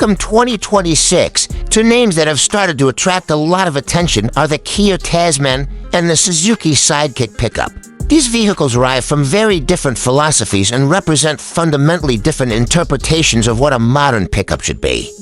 Welcome 2026. Two names that have started to attract a lot of attention are the Kia Tasman and the Suzuki Sidekick Pickup. These vehicles arrive from very different philosophies and represent fundamentally different interpretations of what a modern pickup should be.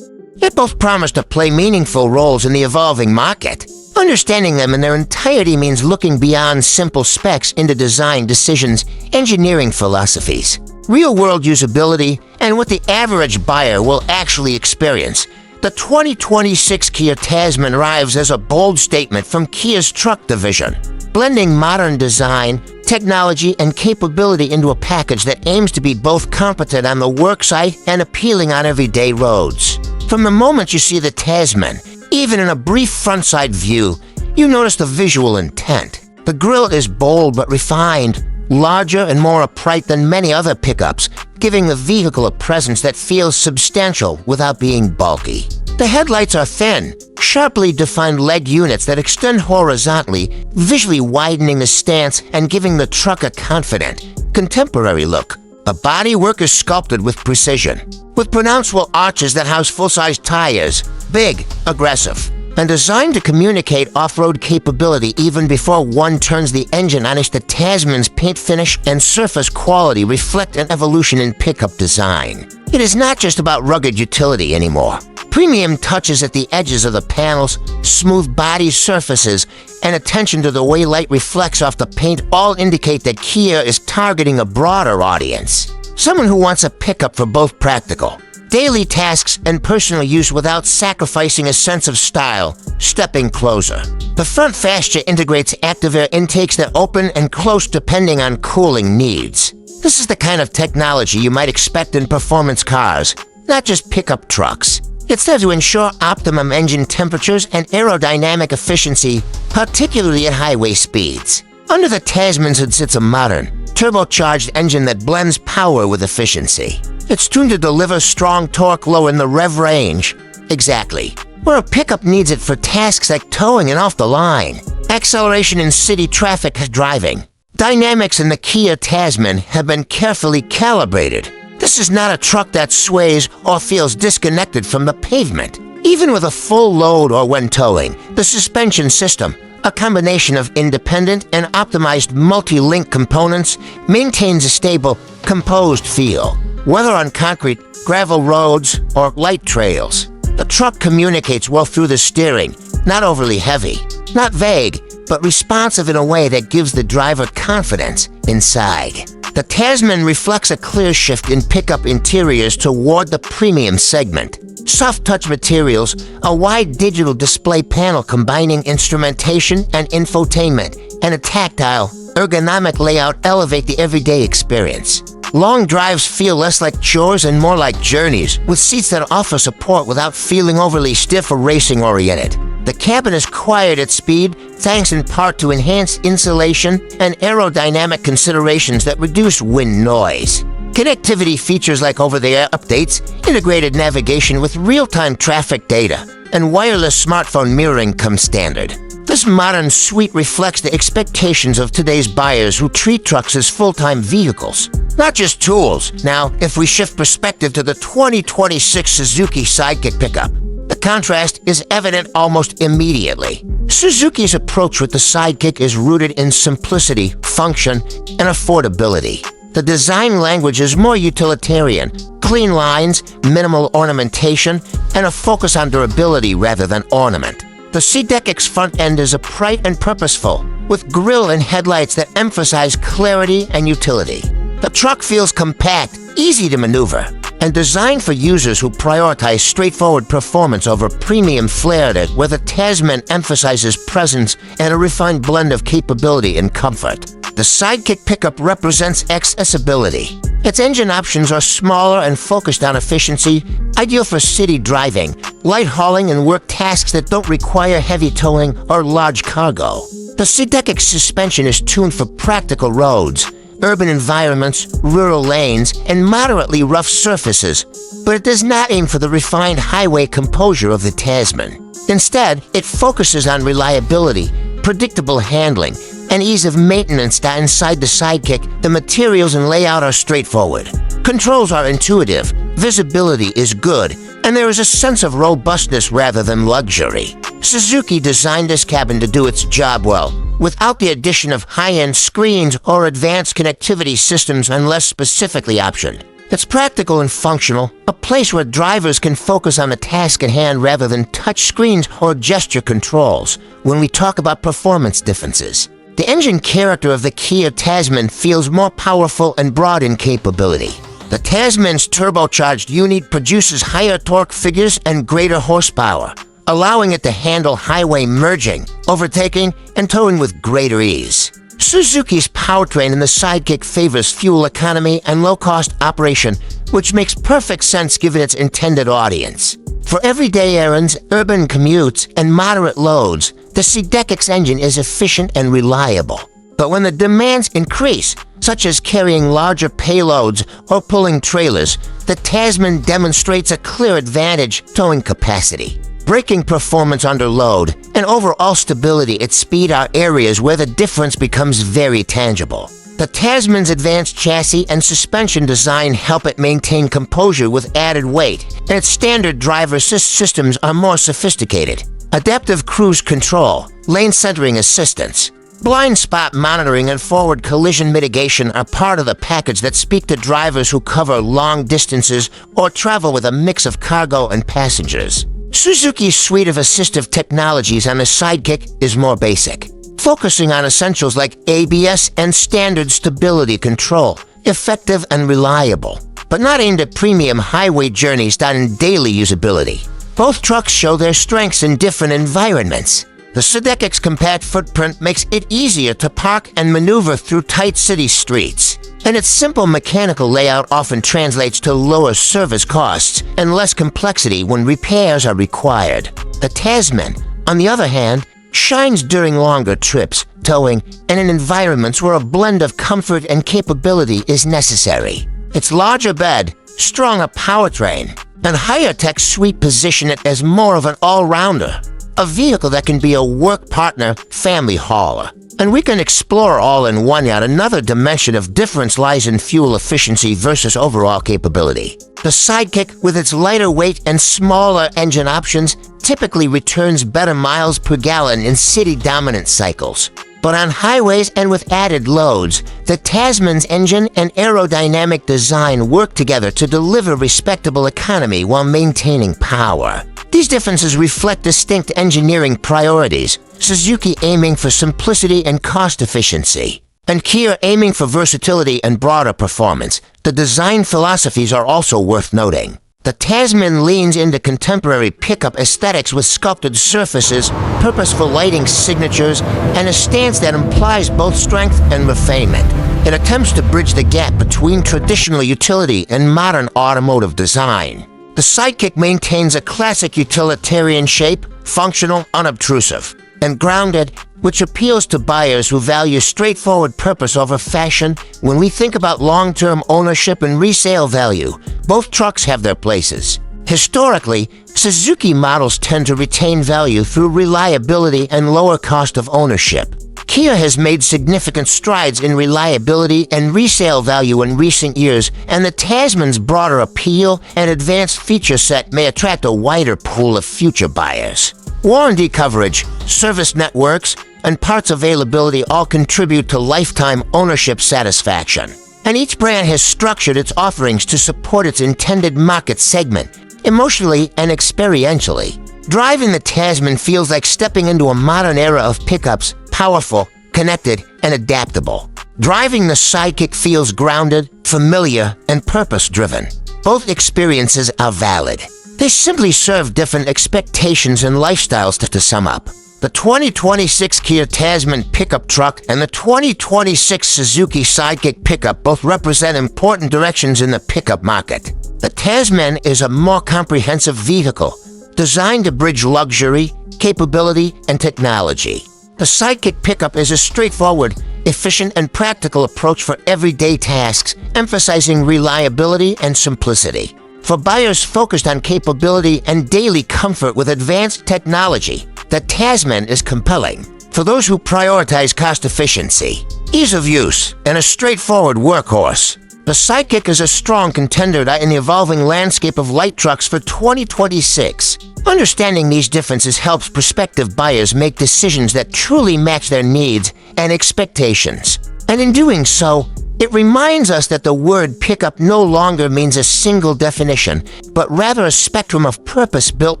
Yet both promise to play meaningful roles in the evolving market. Understanding them in their entirety means looking beyond simple specs into design decisions, engineering philosophies, real-world usability, and what the average buyer will actually experience. The 2026 Kia Tasman arrives as a bold statement from Kia's truck division, blending modern design, technology, and capability into a package that aims to be both competent on the worksite and appealing on everyday roads. From the moment you see the Tasman, even in a brief front-side view, you notice the visual intent. The grille is bold but refined, larger and more upright than many other pickups, giving the vehicle a presence that feels substantial without being bulky. The headlights are thin, sharply defined leg units that extend horizontally, visually widening the stance and giving the truck a confident, contemporary look. The bodywork is sculpted with precision, with pronounceable arches that house full-size tires, big, aggressive, and designed to communicate off-road capability even before one turns the engine on. The Tasman's paint finish and surface quality reflect an evolution in pickup design. It is not just about rugged utility anymore. Premium touches at the edges of the panels, smooth body surfaces, and attention to the way light reflects off the paint all indicate that Kia is targeting a broader audience. Someone who wants a pickup for both practical, daily tasks and personal use without sacrificing a sense of style, stepping closer. The front fascia integrates active air intakes that open and close depending on cooling needs. This is the kind of technology you might expect in performance cars, not just pickup trucks. It's there to ensure optimum engine temperatures and aerodynamic efficiency, particularly at highway speeds. Under the Tasman sits a modern, turbocharged engine that blends power with efficiency. It's tuned to deliver strong torque low in the rev range. Exactly. Where a pickup needs it for tasks like towing and off the line. Acceleration in city traffic driving. Dynamics in the Kia Tasman have been carefully calibrated. This is not a truck that sways or feels disconnected from the pavement. Even with a full load or when towing, the suspension system, a combination of independent and optimized multi-link components, maintains a stable, composed feel. Whether on concrete, gravel roads, or light trails, the truck communicates well through the steering, not overly heavy, not vague, but responsive in a way that gives the driver confidence inside. The Tasman reflects a clear shift in pickup interiors toward the premium segment. Soft-touch materials, a wide digital display panel combining instrumentation and infotainment, and a tactile, ergonomic layout elevate the everyday experience. Long drives feel less like chores and more like journeys, with seats that offer support without feeling overly stiff or racing-oriented. The cabin is quiet at speed, thanks in part to enhanced insulation and aerodynamic considerations that reduce wind noise. Connectivity features like over-the-air updates, integrated navigation with real-time traffic data, and wireless smartphone mirroring come standard. This modern suite reflects the expectations of today's buyers who treat trucks as full-time vehicles, not just tools. Now, if we shift perspective to the 2026 Suzuki Sidekick Pickup, the contrast is evident almost immediately. Suzuki's approach with the Sidekick is rooted in simplicity, function, and affordability. The design language is more utilitarian, clean lines, minimal ornamentation, and a focus on durability rather than ornament. The Sidekick's front end is upright and purposeful, with grille and headlights that emphasize clarity and utility. The truck feels compact, easy to maneuver, and designed for users who prioritize straightforward performance over premium flair, where the Tasman emphasizes presence and a refined blend of capability and comfort. The Sidekick Pickup represents accessibility. Its engine options are smaller and focused on efficiency, ideal for city driving, light hauling, and work tasks that don't require heavy towing or large cargo. The Sidekick suspension is tuned for practical roads, urban environments, rural lanes, and moderately rough surfaces, but it does not aim for the refined highway composure of the Tasman. Instead, it focuses on reliability, predictable handling, and ease of maintenance. Inside the Sidekick, the materials and layout are straightforward. Controls are intuitive, visibility is good, and and there is a sense of robustness rather than luxury. Suzuki designed this cabin to do its job well, without the addition of high-end screens or advanced connectivity systems unless specifically optioned. It's practical and functional, a place where drivers can focus on the task at hand rather than touch screens or gesture controls when we talk about performance differences. The engine character of the Kia Tasman feels more powerful and broad in capability. The Tasman's turbocharged unit produces higher torque figures and greater horsepower, allowing it to handle highway merging, overtaking, and towing with greater ease. Suzuki's powertrain in the Sidekick favors fuel economy and low-cost operation, which makes perfect sense given its intended audience. For everyday errands, urban commutes, and moderate loads, the Sidekick's engine is efficient and reliable. But when the demands increase, such as carrying larger payloads or pulling trailers, the Tasman demonstrates a clear advantage towing capacity. Braking performance under load and overall stability at speed are areas where the difference becomes very tangible. The Tasman's advanced chassis and suspension design help it maintain composure with added weight, and its standard driver assist systems are more sophisticated. Adaptive cruise control, lane centering assistance, blind spot monitoring, and forward collision mitigation are part of the package that speak to drivers who cover long distances or travel with a mix of cargo and passengers. Suzuki's suite of assistive technologies on the Sidekick is more basic, focusing on essentials like ABS and standard stability control, effective and reliable, but not aimed at premium highway journeys done in daily usability. Both trucks show their strengths in different environments. The Sidekick's compact footprint makes it easier to park and maneuver through tight city streets, and its simple mechanical layout often translates to lower service costs and less complexity when repairs are required. The Tasman, on the other hand, shines during longer trips, towing, and in environments where a blend of comfort and capability is necessary. Its larger bed, stronger powertrain, and higher-tech suite position it as more of an all-rounder, a vehicle that can be a work partner, family hauler. And we can explore all in one, yet another dimension of difference lies in fuel efficiency versus overall capability. The Sidekick, with its lighter weight and smaller engine options, typically returns better miles per gallon in city-dominant cycles. But on highways and with added loads, the Tasman's engine and aerodynamic design work together to deliver respectable economy while maintaining power. These differences reflect distinct engineering priorities, Suzuki aiming for simplicity and cost efficiency, and Kia aiming for versatility and broader performance. The design philosophies are also worth noting. The Tasman leans into contemporary pickup aesthetics with sculpted surfaces, purposeful lighting signatures, and a stance that implies both strength and refinement. It attempts to bridge the gap between traditional utility and modern automotive design. The Sidekick maintains a classic utilitarian shape, functional, unobtrusive, and grounded, which appeals to buyers who value straightforward purpose over fashion. When we think about long-term ownership and resale value, both trucks have their places. Historically, Suzuki models tend to retain value through reliability and lower cost of ownership. Kia has made significant strides in reliability and resale value in recent years, and the Tasman's broader appeal and advanced feature set may attract a wider pool of future buyers. Warranty coverage, service networks, and parts availability all contribute to lifetime ownership satisfaction. And each brand has structured its offerings to support its intended market segment, emotionally and experientially. Driving the Tasman feels like stepping into a modern era of pickups, powerful, connected, and adaptable. Driving the Sidekick feels grounded, familiar, and purpose-driven. Both experiences are valid. They simply serve different expectations and lifestyles to sum up. The 2026 Kia Tasman Pickup Truck and the 2026 Suzuki Sidekick Pickup both represent important directions in the pickup market. The Tasman is a more comprehensive vehicle, designed to bridge luxury, capability, and technology. The Sidekick Pickup is a straightforward, efficient, and practical approach for everyday tasks, emphasizing reliability and simplicity. For buyers focused on capability and daily comfort with advanced technology, the Tasman is compelling. For those who prioritize cost efficiency, ease of use, and a straightforward workhorse, The Sidekick is a strong contender in the evolving landscape of light trucks for 2026. Understanding these differences helps prospective buyers make decisions that truly match their needs and expectations. And in doing so, it reminds us that the word pickup no longer means a single definition, but rather a spectrum of purpose-built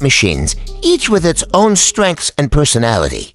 machines, each with its own strengths and personality.